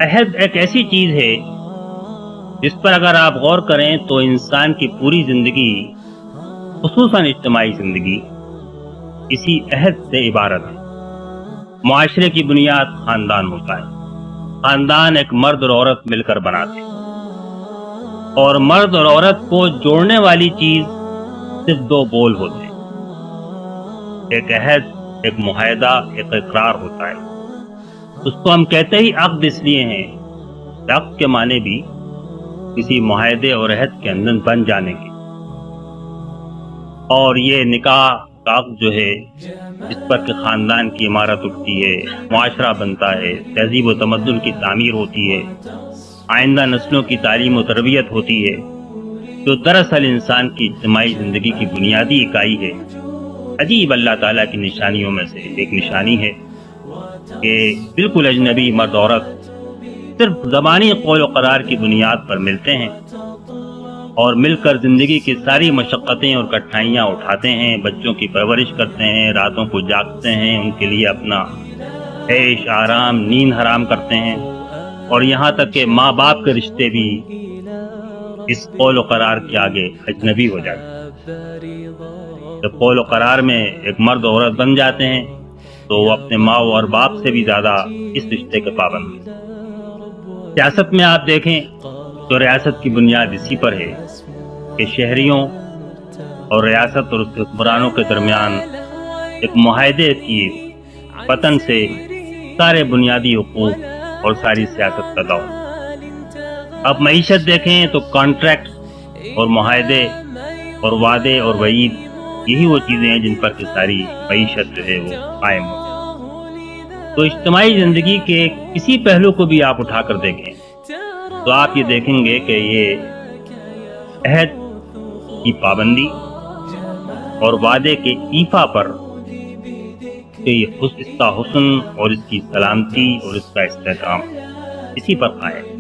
عہد ایک ایسی چیز ہے جس پر اگر آپ غور کریں تو انسان کی پوری زندگی، خصوصاً اجتماعی زندگی، اسی عہد سے عبارت ہے۔ معاشرے کی بنیاد خاندان ہوتا ہے۔ خاندان ایک مرد اور عورت مل کر بناتے ہیں، اور مرد اور عورت کو جوڑنے والی چیز صرف دو بول ہوتے ہیں، ایک عہد، ایک معاہدہ، ایک اقرار ہوتا ہے۔ اس کو ہم کہتے ہی عقد اس لیے ہیں کہ عقد کے معنی بھی کسی معاہدے اور عہد کے اندر بن جانے کے، اور یہ نکاح کا عقد جو ہے جس پر کہ خاندان کی عمارت اٹھتی ہے، معاشرہ بنتا ہے، تہذیب و تمدن کی تعمیر ہوتی ہے، آئندہ نسلوں کی تعلیم و تربیت ہوتی ہے، جو دراصل انسان کی اجتماعی زندگی کی بنیادی اکائی ہے۔ عجیب اللہ تعالیٰ کی نشانیوں میں سے ایک نشانی ہے کہ بالکل اجنبی مرد عورت صرف زبانی قول و قرار کی بنیاد پر ملتے ہیں اور مل کر زندگی کی ساری مشقتیں اور کٹھنائیاں اٹھاتے ہیں، بچوں کی پرورش کرتے ہیں، راتوں کو جاگتے ہیں، ان کے لیے اپنا عیش آرام نیند حرام کرتے ہیں، اور یہاں تک کہ ماں باپ کے رشتے بھی اس قول و قرار کے آگے اجنبی ہو جاتے ہیں۔ جب قول و قرار میں ایک مرد عورت بن جاتے ہیں تو وہ اپنے ماں اور باپ سے بھی زیادہ اس رشتے کے پابند ہیں۔ سیاست میں آپ دیکھیں تو ریاست کی بنیاد اسی پر ہے کہ شہریوں اور ریاست اور اس کے حکمرانوں کے درمیان ایک معاہدے کی وطن سے سارے بنیادی حقوق اور ساری سیاست پیدا ہو۔ اب معیشت دیکھیں تو کانٹریکٹ اور معاہدے اور وعدے اور وعید، یہی وہ چیزیں ہیں جن پر کہ ساری معیشت جو ہے وہ قائم ہو۔ تو اجتماعی زندگی کے کسی پہلو کو بھی آپ اٹھا کر دیکھیں تو آپ یہ دیکھیں گے کہ یہ عہد کی پابندی اور وعدے کے ایفا پر کہ اس کا حسن اور اس کی سلامتی اور اس کا استحکام اسی پر قائم ہے۔